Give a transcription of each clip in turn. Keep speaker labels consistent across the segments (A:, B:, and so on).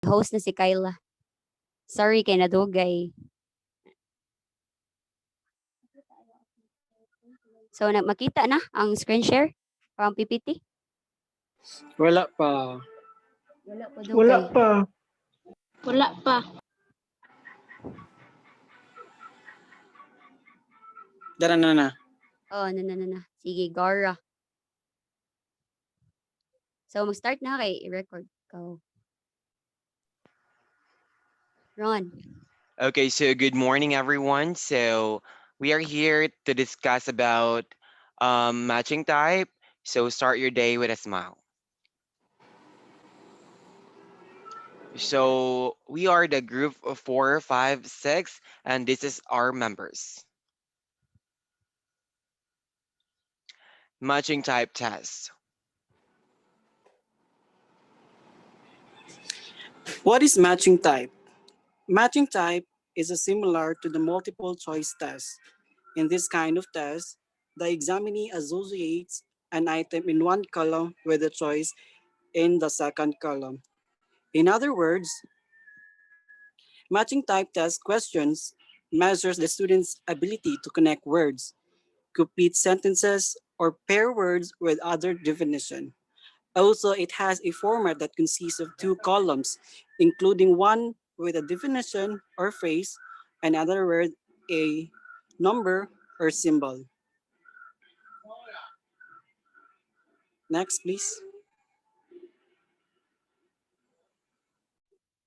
A: host na si Kyla. Sorry kay nadugay. So makita na ang screen share from PPT?
B: Wala pa.
A: Wala pa
B: Wala
A: dugay.
B: pa.
C: Wala pa.
B: Dara na.
A: Oh, na. Sige, Gara. So mag-start na kay i-record ko. Ron.
D: Okay, so good morning, everyone. So we are here to discuss about matching type. So start your day with a smile. So we are the group of 4, 5, 6, and this is our members. Matching type test.
B: What is matching type? Matching type is similar to the multiple choice test. In this kind of test, the examinee associates an item in one column with a choice in the second column. In other words, matching type test questions measures the student's ability to connect words, complete sentences, or pair words with other definition. Also, it has a format that consists of two columns, including one with a definition or phrase, another with a number or symbol. Next, please.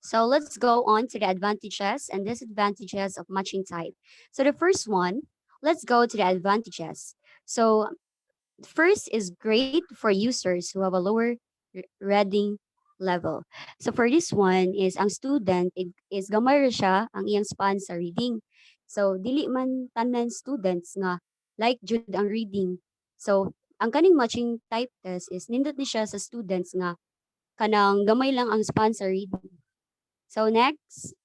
A: So let's go on to the advantages and disadvantages of matching type. So the first one, let's go to the advantages. So first is great for users who have a lower reading level. So for this one is ang student is gamay ra siya ang iyang span sa reading. So dili man tanan students nga like jud ang reading. So ang kaning matching type test is nindot ni siya sa students nga kanang gamay lang ang span sa reading. So next,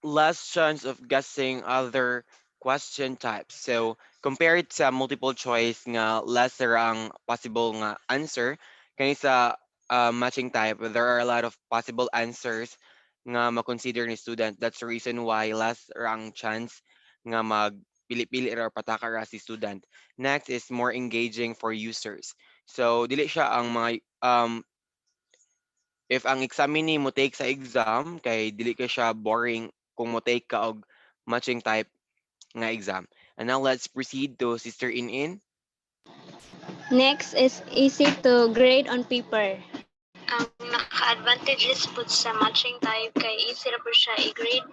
D: Less chance of guessing other question types. So compared sa multiple choice nga lesser ang possible nga answer, kani sa matching type, there are a lot of possible answers nga makonsider ni student. That's the reason why less ang chance nga magpili-pili or pataka ra si student. Next is more engaging for users. So dili siya ang mga if ang examinee mo take sa exam kay dili ka siya boring kung mo take ka og matching type nga exam. And now let's proceed to Sister In.
C: Next is easy to grade on paper. Ang naka-advantages po sa matching type kay easy ra po siya i-grade.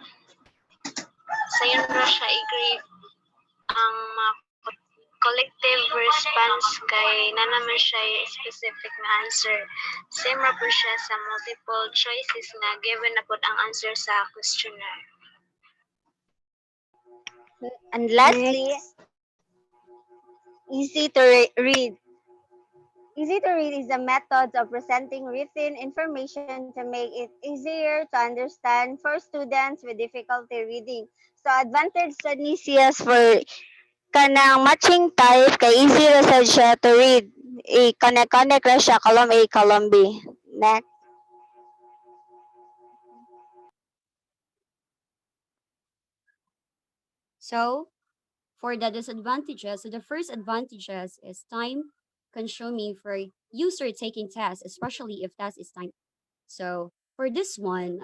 C: Sayon ra siya i-grade ang mga collective response kay nanaman siya specific na answer. Same ra po siya sa multiple choices na given na po ang answer sa questionnaire.
E: And lastly, easy to read. Easy to read is a method of presenting written information to make it easier to understand for students with difficulty reading. So advantage sa ni siyas for kanang matching type kay easy ra sad siya to read. I-connect ra siya column A, column B. Next.
A: so for the disadvantages, so the first advantages is time consuming for user taking tests, especially if test is time. So for this one,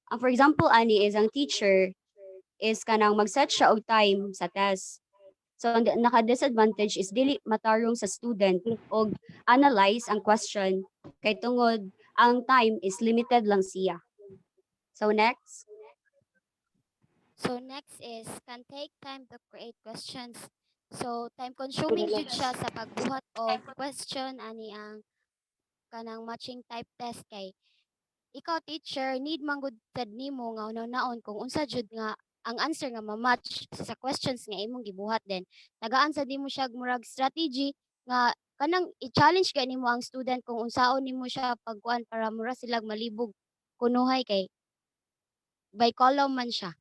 A: for example, ani is ang teacher is kanang mag-set siya og time sa test. So ang naka-disadvantage is dili matarong sa student og analyze ang question kay tungod ang time is limited lang siya. So next.
F: So next is can take time to create questions. So time consuming jud siya sa pagbuhat og question ani ang kanang matching type test kay ikaw teacher need manggod sad nimo nga unaw-naon kung unsa jud nga ang answer nga ma-match sa questions nga imong gibuhat din. Tagaan sa nimo siya murag strategy nga kanang i-challenge gani mo ang student kung unsaon nimo siya pagkuan para mura silang malibog kunuhay kay by column man siya.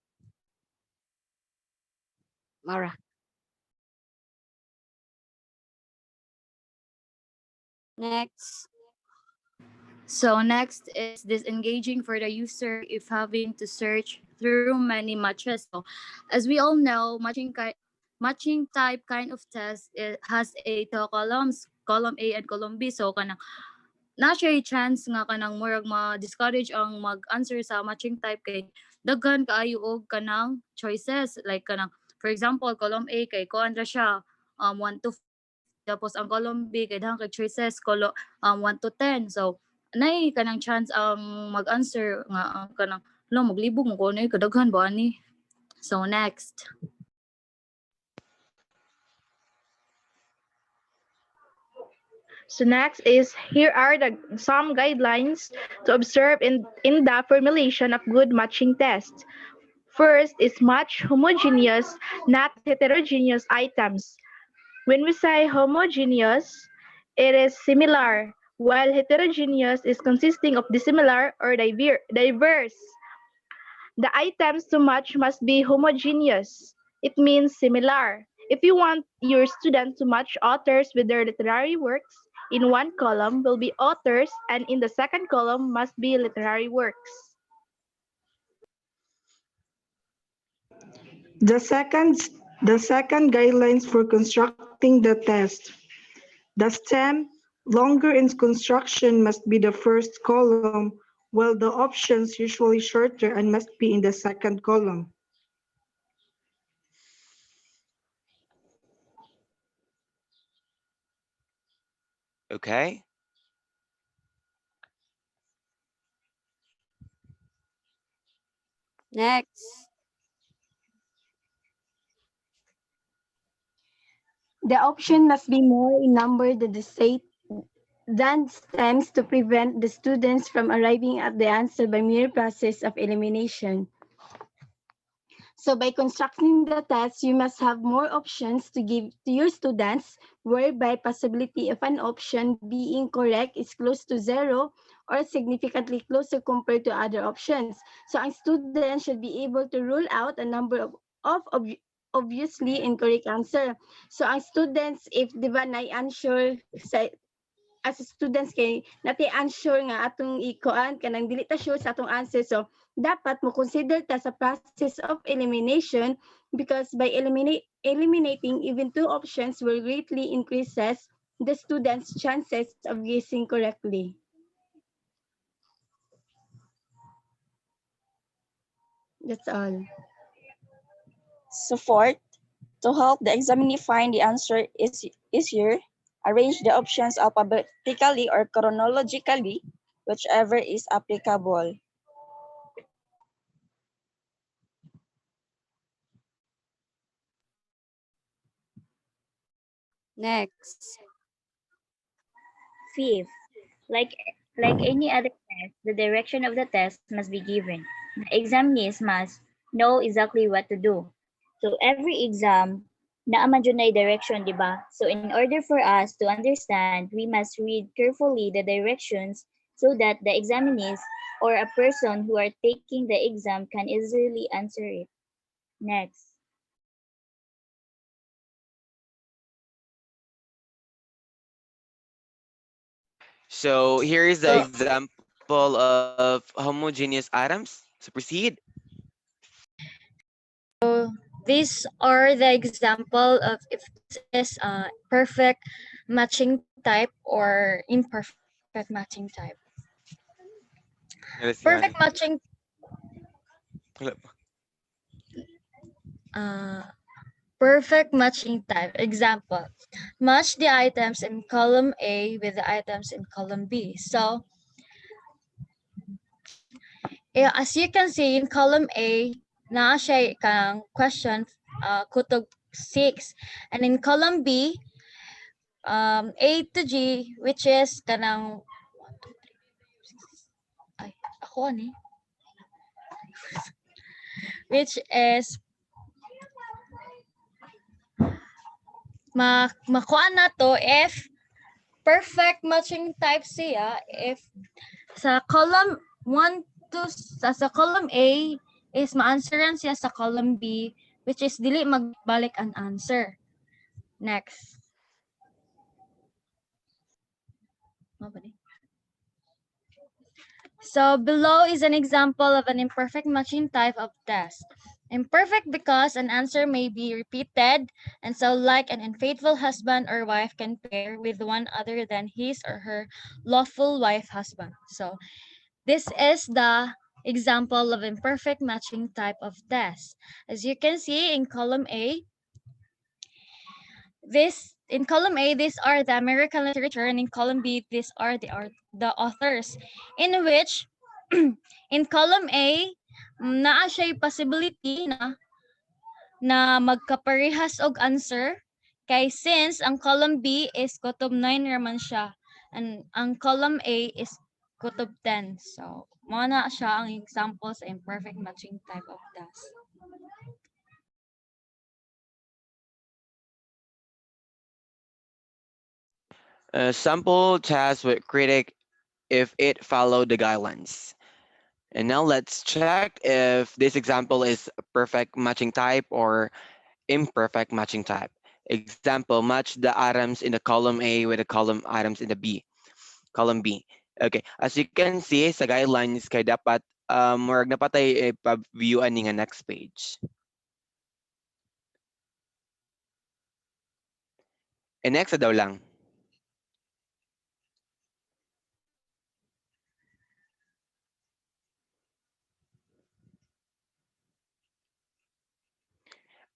F: Mara.
A: Next.
G: So next is disengaging for the user if having to search through many matches. So as we all know, matching type kind of test, it has a two columns, column A and column B. So kanang na siya chance nga kanang murag ma-discourage ang mag-answer sa matching type kay daghan kaayo og kanang choices, like kanang for example column A kay kuan ra siya 1 to 5, tapos ang column B kay daghang kay choices 1 to 10. So nay kanang chance ang mag-answer nga ang kanang maglibog mo ko kadaghan ba ani. So next.
H: So next is, here are some guidelines to observe in the formulation of good matching tests. First is match homogeneous, not heterogeneous items. When we say homogeneous, it is similar, while heterogeneous is consisting of dissimilar or diverse. The items to match must be homogeneous. It means similar. If you want your student to match authors with their literary works, in one column will be authors and in the second column must be literary works.
I: The second guidelines for constructing the test. The stem, longer in construction, must be the first column, while the options, usually shorter and must be in the second column.
D: Okay.
A: Next.
J: The option must be more in number than stems to prevent the students from arriving at the answer by mere process of elimination. So by constructing the test, you must have more options to give to your students, whereby possibility of an option being correct is close to zero or significantly closer compared to other options. So ang students should be able to rule out a number of obviously incorrect answer. So ang students, if di ba na-answer sa as students kay nati answer nga atong ikuan kanang dili ta sure sa atong answer, so dapat mo consider ta sa process of elimination, because by eliminating even two options will greatly increases the students' chances of guessing correctly. That's all.
K: So fourth, to help the examinee find the answer is easier, arrange the options alphabetically or chronologically, whichever is applicable.
A: Next.
L: Fifth, like any other test, the direction of the test must be given. The examinees must know exactly what to do. So every exam, naaman dyan na direction, di ba? So in order for us to understand, we must read carefully the directions so that the examinees or a person who are taking the exam can easily answer it. Next.
D: So here is the example of homogeneous atoms. So proceed.
G: So these are the example of if this is a perfect matching type or imperfect matching type. Perfect matching perfect matching type. Example, match the items in column A with the items in column B. So as you can see in column A, na siya kang question kutog 6. And in column B, A to G, which is kanang ako ani which is makuha na to if perfect matching type siya if sa column 1 to sa column A is ma-answeran siya sa column B, which is dili magbalik ang answer. Next. So below is an example of an imperfect matching type of test. Imperfect because an answer may be repeated, and so like an unfaithful husband or wife can pair with one other than his or her lawful wife husband. So this is the example of imperfect matching type of test. As you can see in column A, these are the American literature, and in column B, these are the authors, in which in column A, naa siya possibility na magkaparehas og answer, kay since ang column B is kutob 9 raman siya, and ang column A is kutob 10. So, mo na siya ang example sa imperfect matching type of test.
D: Sample test with critic if it followed the guidelines. And now let's check if this example is a perfect matching type or imperfect matching type. Example, match the items in the column A with the column items in the column B. Okay, as you can see sa guidelines kay dapat murag na patay pa-view ani nga next page. And next daw lang.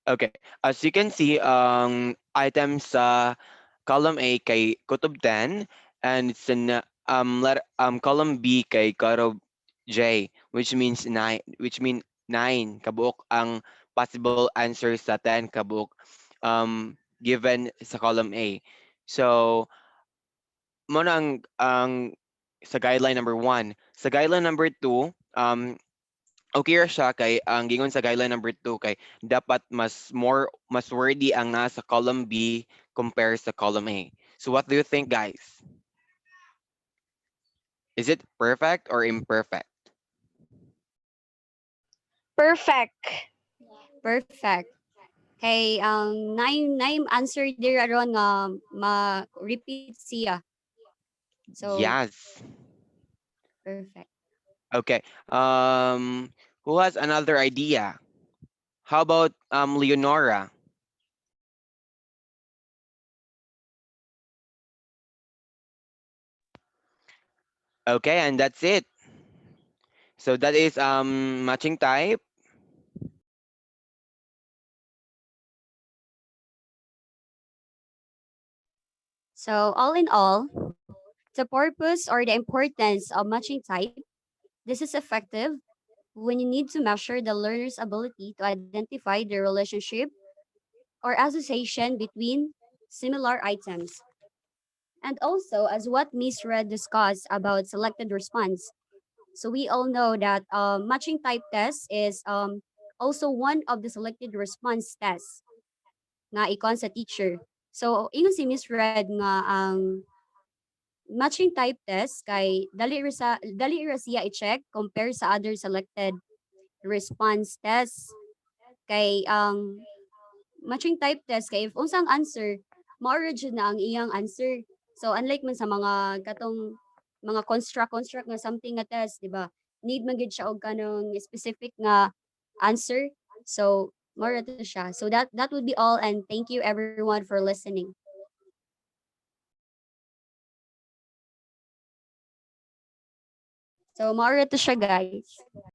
D: Okay, as you can see, items sa column A kay kutob 10 and it's in column B kay kutob J, which means 9 kabuok ang possible answers sa 10 kabuok given sa column A. So mo na ang sa guideline number 1. Sa guideline number 2, okay ra siya kay ang gingon sa guideline number 2 kay dapat mas worthy ang nasa column B compared sa column A. So what do you think, guys? Is it perfect or imperfect?
E: Perfect.
A: Perfect. Kay nine answer there aron nga ma-repeat siya. So
D: Yes.
A: perfect.
D: Okay. Who has another idea? How about Leonora? Okay, and that's it. So that is matching type.
A: So all in all, the purpose or the importance of matching type, this is effective when you need to measure the learner's ability to identify the relationship or association between similar items. And also, as what Miss Red discussed about selected response, so we all know that matching type test is also one of the selected response tests na ikon sa teacher. So, ingon si Miss Red nga ang matching type test kay dali ra siya i-check compare sa other selected response test kay matching type test kay if unsang answer mao na ang iyang answer. So unlike man sa mga katong mga construct nga something nga test, di ba? Need man gid siya og kanang specific nga answer. So more to siya. So that would be all, and thank you everyone for listening. So more to siya, guys.